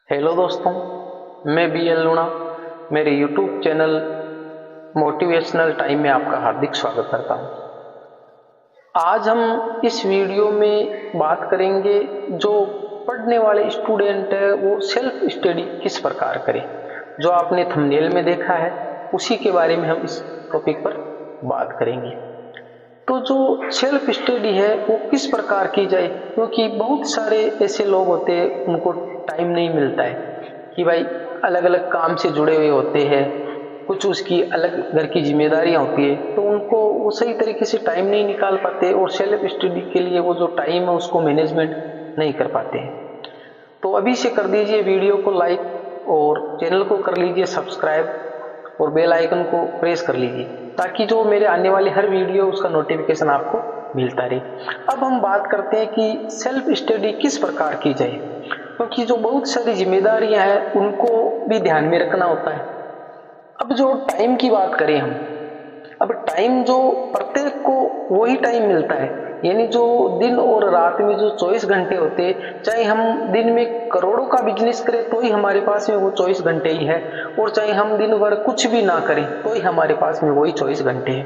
Hello दोस्तों, मैं BL लूणा मेरे यूट्यूब चैनल मोटिवेशनल टाइम में आपका हार्दिक स्वागत करता हूं। आज हम इस वीडियो में बात करेंगे जो पढ़ने वाले स्टूडेंट है वो सेल्फ स्टडी किस प्रकार करें। जो आपने थंबनेल में देखा है उसी के बारे में हम इस टॉपिक पर बात करेंगे। तो जो सेल्फ स्टडी है वो किस प्रकार की जाए, क्योंकि बहुत सारे ऐसे लोग होते हैं उनको टाइम नहीं मिलता है कि भाई अलग अलग काम से जुड़े हुए होते हैं, कुछ उसकी अलग घर की जिम्मेदारियां होती है, तो उनको वो सही तरीके से टाइम नहीं निकाल पाते और सेल्फ स्टडी के लिए वो जो टाइम है उसको मैनेजमेंट नहीं कर पाते हैं। तो अभी से कर दीजिए वीडियो को लाइक और चैनल को कर लीजिए सब्सक्राइब और बेल आइकन को प्रेस कर लीजिए ताकि जो मेरे आने वाले हर वीडियो उसका नोटिफिकेशन आपको मिलता रहे। अब हम बात करते हैं कि सेल्फ स्टडी किस प्रकार की जाए, क्योंकि जो बहुत सारी जिम्मेदारियां हैं उनको भी ध्यान में रखना होता है। अब जो टाइम की बात करें हम, अब टाइम जो प्रत्येक को वही टाइम मिलता है, यानी जो दिन और रात में जो 24 घंटे होते हैं, चाहे हम दिन में करोड़ों का बिजनेस करें तो ही हमारे पास में वो 24 घंटे ही है, और चाहे हम दिन भर कुछ भी ना करें तो ही हमारे पास में वही 24 घंटे है।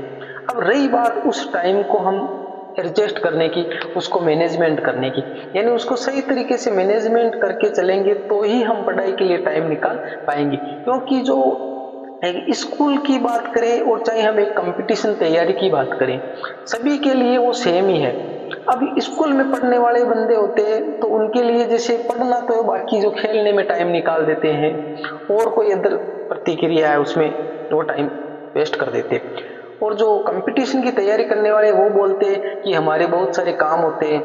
अब रही बात उस टाइम को हम एडजस्ट करने की, उसको मैनेजमेंट करने की, यानी उसको सही तरीके से मैनेजमेंट करके चलेंगे तो ही हम पढ़ाई के लिए टाइम निकाल पाएंगे। क्योंकि जो एक स्कूल की बात करें और चाहे हम एक कंपटीशन तैयारी की बात करें, सभी के लिए वो सेम ही है। अब स्कूल में पढ़ने वाले बंदे होते हैं तो उनके लिए जैसे पढ़ना तो बाकी जो खेलने में टाइम निकाल देते हैं और कोई अदर प्रतिक्रिया है उसमें वो टाइम वेस्ट कर देते हैं। और जो कंपटीशन की तैयारी करने वाले वो बोलते हैं कि हमारे बहुत सारे काम होते हैं,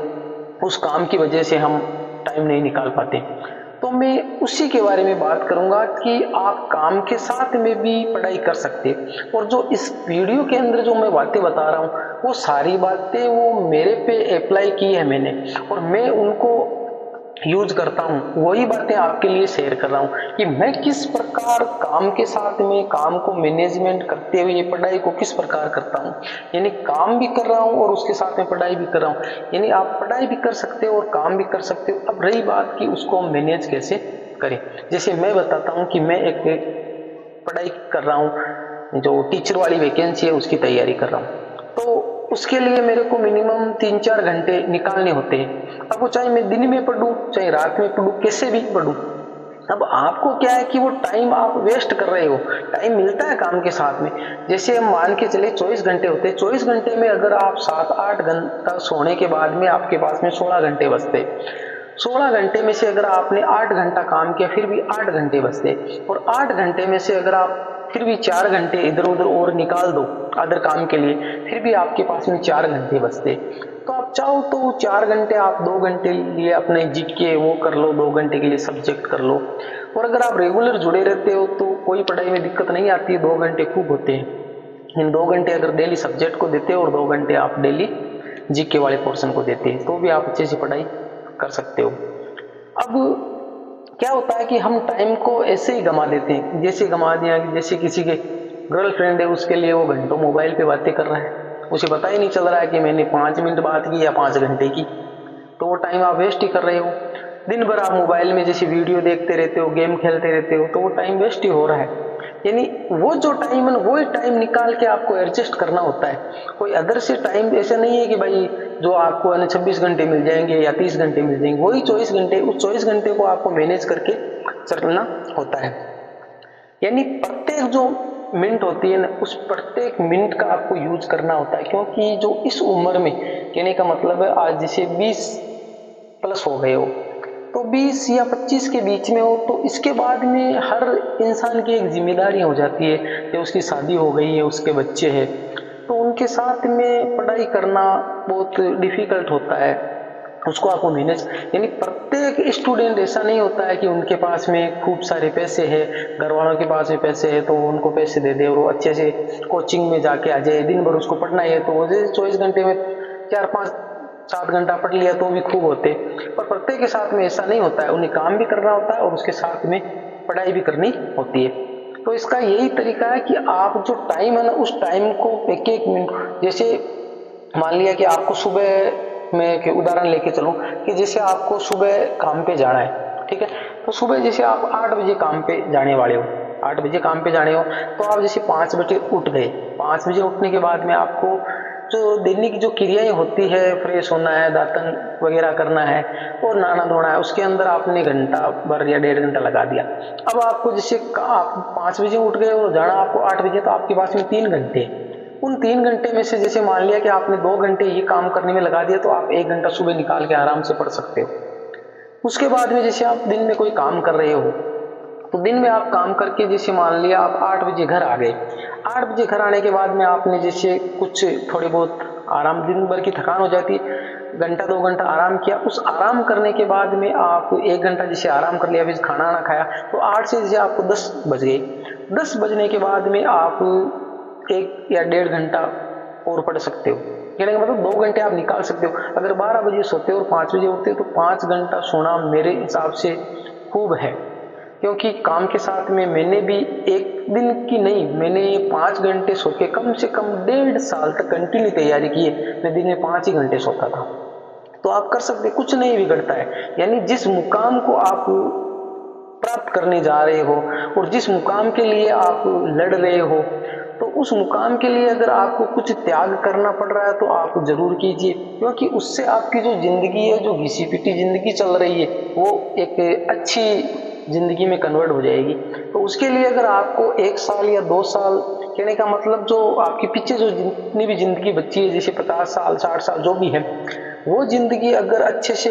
उस काम की वजह से हम टाइम नहीं निकाल पाते। तो मैं उसी के बारे में बात करूंगा कि आप काम के साथ में भी पढ़ाई कर सकते। और जो इस वीडियो के अंदर जो मैं बातें बता रहा हूँ वो सारी बातें वो मेरे पे अप्लाई की है मैंने, और मैं उनको यूज करता हूँ, वही बातें आपके लिए शेयर कर रहा हूँ कि मैं किस प्रकार काम के साथ में काम को मैनेजमेंट करते हुए पढ़ाई को किस प्रकार करता हूँ। यानी काम भी कर रहा हूँ और उसके साथ में पढ़ाई भी कर रहा हूँ, यानी आप पढ़ाई भी कर सकते हो और काम भी कर सकते हो। अब रही बात कि उसको हम मैनेज कैसे करें, जैसे मैं बताता हूँ कि मैं एक पढ़ाई कर रहा हूँ, जो टीचर वाली वैकेंसी है उसकी तैयारी कर रहा हूँ, तो उसके लिए मेरे को मिनिमम 3-4 घंटे निकालने होते हैं। अब वो चाहे मैं दिन में पढूं चाहे रात में पढूं, कैसे भी पढूं, अब आपको क्या है कि वो टाइम आप वेस्ट कर रहे हो। टाइम मिलता है काम के साथ में, जैसे हम मान के चले 24 घंटे होते हैं, 24 घंटे में अगर आप 7-8 घंटा सोने के बाद में आपके पास में 16 घंटे बचते, 16 घंटे में से अगर आपने 8 घंटा काम किया फिर भी 8 घंटे बचते, और 8 घंटे में से अगर आप फिर भी 4 घंटे इधर उधर और निकाल दो अदर काम के लिए, फिर भी आपके पास में 4 घंटे बचते। तो आप चाहो तो 4 घंटे आप 2 घंटे लिए अपने जीके वो कर लो, 2 घंटे के लिए सब्जेक्ट कर लो, और अगर आप रेगुलर जुड़े रहते हो तो कोई पढ़ाई में दिक्कत नहीं आती है, 2 घंटे खूब होते हैं। इन 2 घंटे अगर डेली सब्जेक्ट को देते हो और 2 घंटे आप डेली जीके वाले पोर्शन को देते हैं तो भी आप अच्छे से पढ़ाई कर सकते हो। अब क्या होता है कि हम टाइम को ऐसे ही गंवा देते हैं, जैसे गंवा दिया कि जैसे किसी के गर्लफ्रेंड है उसके लिए वो घंटों मोबाइल पे बातें कर रहा है, उसे पता ही नहीं चल रहा है कि मैंने 5 मिनट बात की या 5 घंटे की, तो वो टाइम आप वेस्ट ही कर रहे हो। दिन भर आप मोबाइल में जैसे वीडियो देखते रहते हो, गेम खेलते रहते हो, तो वो टाइम वेस्ट ही हो रहा है। यानी वो जो टाइम है वही टाइम निकाल के आपको एडजस्ट करना होता है। कोई अदर से टाइम ऐसा नहीं है कि भाई जो आपको 26 घंटे मिल जाएंगे या 30 घंटे मिल जाएंगे, वही 24 घंटे, उस 24 घंटे को आपको मैनेज करके चलना होता है। यानी प्रत्येक जो मिनट होती है ना, उस प्रत्येक मिनट का आपको यूज करना होता है, क्योंकि जो इस उम्र में, कहने का मतलब है आज जैसे 20 प्लस हो गए हो, तो 20 या 25 के बीच में हो, तो इसके बाद में हर इंसान की एक जिम्मेदारी हो जाती है कि उसकी शादी हो गई है, उसके बच्चे हैं, तो उनके साथ में पढ़ाई करना बहुत डिफिकल्ट होता है, उसको आपको मैनेज। यानी प्रत्येक स्टूडेंट ऐसा नहीं होता है कि उनके पास में खूब सारे पैसे हैं, घर वालों के पास में पैसे है तो उनको पैसे दे दे और वो अच्छे से कोचिंग में जाके आ जाए, दिन भर उसको पढ़ना है तो वो 24 घंटे में 4-5-7 घंटा पढ़ लिया तो भी खूब होते। पर प्रत्येक के साथ में ऐसा नहीं होता है, उन्हें काम भी करना होता है और उसके साथ में पढ़ाई भी करनी होती है। तो इसका यही तरीका है कि आप जो टाइम है ना, उस टाइम को एक एक मिनट, जैसे मान लिया कि आपको सुबह, मैं एक उदाहरण लेके चलूं कि जैसे आपको सुबह काम पे जाना है, ठीक है। तो सुबह जैसे आप 8 बजे काम पे जाने वाले हो, 8 बजे काम पे जाने हो, तो आप जैसे 5 बजे उठ गए। 5 बजे उठने के बाद में आपको जो दैनिक जो क्रियाएं होती है, फ्रेश होना है, दातन वगैरह करना है और नहाना धोना है, उसके अंदर आपने घंटा भर या 1.5 घंटा लगा दिया। अब आपको जैसे आप 5 बजे उठ गए और जाना आपको 8 बजे, तो आपके पास में 3 घंटे। उन 3 घंटे में से जैसे मान लिया कि आपने 2 घंटे ये काम करने में लगा दिया, तो आप 1 घंटा सुबह निकाल के आराम से पढ़ सकते हो। उसके बाद में जैसे आप दिन में कोई काम कर रहे हो, तो दिन में आप काम करके जैसे मान लिया आप 8 बजे घर आ गए। 8 बजे घर आने के बाद में आपने जैसे कुछ थोड़े बहुत आराम, दिन भर की थकान हो जाती है, घंटा 2 घंटा आराम किया। उस आराम करने के बाद में आप 1 घंटा जैसे आराम कर लिया, फिर खाना ना खाया, तो 8 से जैसे आपको 10 बज गए। 10 बजने के बाद में आप 1 या 1.5 घंटा और पढ़ सकते हो। कहने का मतलब 2 घंटे आप निकाल सकते हो। अगर 12 बजे सोते हो और 5 बजे उठते हो, तो 5 घंटा सोना मेरे हिसाब से खूब है। क्योंकि काम के साथ में मैंने भी एक दिन की नहीं, मैंने 5 घंटे सो के कम से कम 1.5 साल तक कंटिन्यू तैयारी की है। मैं दिन में 5 ही घंटे सोता था। तो आप कर सकते, कुछ नहीं बिगड़ता है। यानी जिस मुकाम को आप प्राप्त करने जा रहे हो और जिस मुकाम के लिए आप लड़ रहे हो, तो उस मुकाम के लिए अगर आपको कुछ त्याग करना पड़ रहा है तो आप जरूर कीजिए। क्योंकि उससे आपकी जो जिंदगी है, जो घिसी पिटी जिंदगी चल रही है, वो एक अच्छी जिंदगी में कन्वर्ट हो जाएगी। तो उसके लिए अगर आपको 1 साल या 2 साल, कहने का मतलब जो आपके पीछे जो जितनी भी जिंदगी बची है, जैसे 50 साल 60 साल जो भी है, वो जिंदगी अगर अच्छे से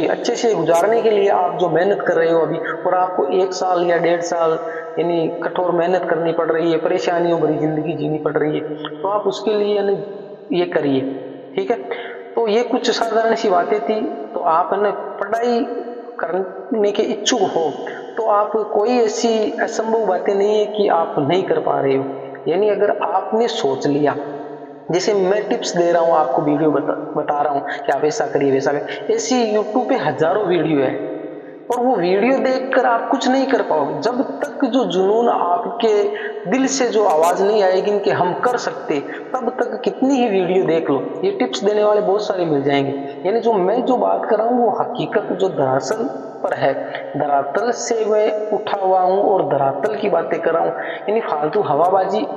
अच्छे से गुजारने के लिए आप जो मेहनत कर रहे हो अभी, और आपको 1 साल या 1.5 साल यानी कठोर मेहनत करनी पड़ रही है, परेशानियों भरी जिंदगी जीनी पड़ रही है, तो आप उसके लिए यानी ये करिए, ठीक है। तो ये कुछ साधारण सी बातें थी। तो आप है ना पढ़ाई करने के इच्छुक हो, तो आप कोई ऐसी असंभव बातें नहीं है कि आप नहीं कर पा रहे हो। यानी अगर आपने सोच लिया, जैसे मैं टिप्स दे रहा हूँ आपको, वीडियो बता रहा हूँ कि आप ऐसा करिए वैसा करिए, ऐसी यूट्यूब पे हजारों वीडियो है, और वो वीडियो देखकर आप कुछ नहीं कर पाओगे जब तक जो जुनून आपके दिल से जो आवाज नहीं आएगी कि हम कर सकते, तब तक कितनी ही वीडियो देख लो, ये टिप्स देने वाले बहुत सारे मिल जाएंगे। यानी जो मैं जो बात कर रहा हूँ वो हकीकत जो धरातल पर है, धरातल से मैं उठा हुआ हूँ और धरातल की बातें कर रहा हूँ। यानी फालतू हवाबाजी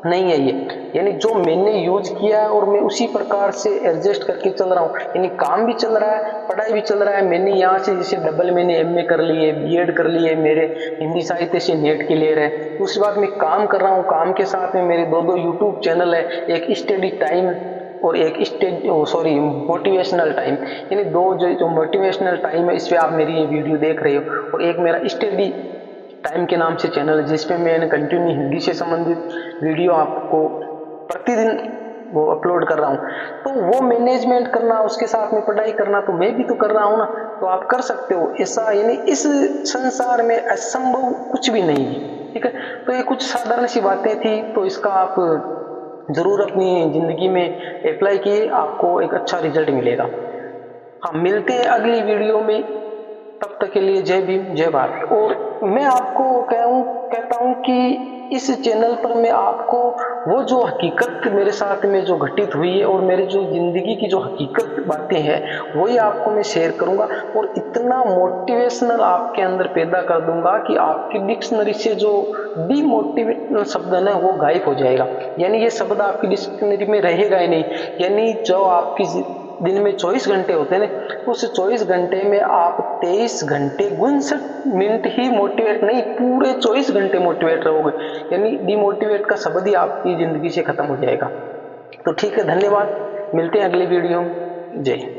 नहीं है ये। यानी जो मैंने यूज किया है और मैं उसी प्रकार से एडजस्ट करके चल रहा हूँ। यानी काम भी चल रहा है, पढ़ाई भी चल रहा है। मैंने यहाँ से जैसे डबल मैंने एमए कर ली है, बीएड कर ली है, मेरे हिंदी साहित्य से नेट क्लियर है। दूसरी बात मैं काम कर रहा हूँ, काम के साथ में मेरे 2 यूट्यूब चैनल है, एक स्टडी टाइम और एक मोटिवेशनल टाइम। यानी 2 जो मोटिवेशनल टाइम है, इस पे आप मेरी ये वीडियो देख रहे हो, और एक मेरा स्टडी टाइम के नाम से चैनल है, जिसपे मैंने कंटिन्यू हिंदी से संबंधित वीडियो आपको प्रतिदिन वो अपलोड कर रहा हूँ। तो वो मैनेजमेंट करना, उसके साथ में पढ़ाई करना, तो मैं भी तो कर रहा हूँ ना, तो आप कर सकते हो ऐसा। यानी इस संसार में असंभव कुछ भी नहीं है, ठीक है। तो ये कुछ साधारण सी बातें थी, तो इसका आप जरूर अपनी जिंदगी में अप्लाई किए, आपको एक अच्छा रिजल्ट मिलेगा। हम मिलते हैं अगली वीडियो में, तब तक के लिए जय भीम जय भारत। और मैं आपको कहता हूं कि इस चैनल पर मैं आपको वो जो हकीकत मेरे साथ में जो घटित हुई है और मेरे जो जिंदगी की जो हकीकत बातें हैं, वही आपको मैं शेयर करूंगा, और इतना मोटिवेशनल आपके अंदर पैदा कर दूंगा कि आपकी डिक्शनरी से जो डीमोटिवेशनल शब्द है ना, वो गायब हो जाएगा। यानी ये शब्द आपकी डिक्शनरी में रहेगा ही नहीं। यानी जो आपकी दिन में 24 घंटे होते हैं ना, उस 24 घंटे में आप 23 घंटे 59 मिनट ही मोटिवेट नहीं, पूरे 24 घंटे मोटिवेट रहोगे। यानी डिमोटिवेट का शब्द ही आपकी जिंदगी से खत्म हो जाएगा। तो ठीक है, धन्यवाद, मिलते हैं अगले वीडियो में। जय हिंद।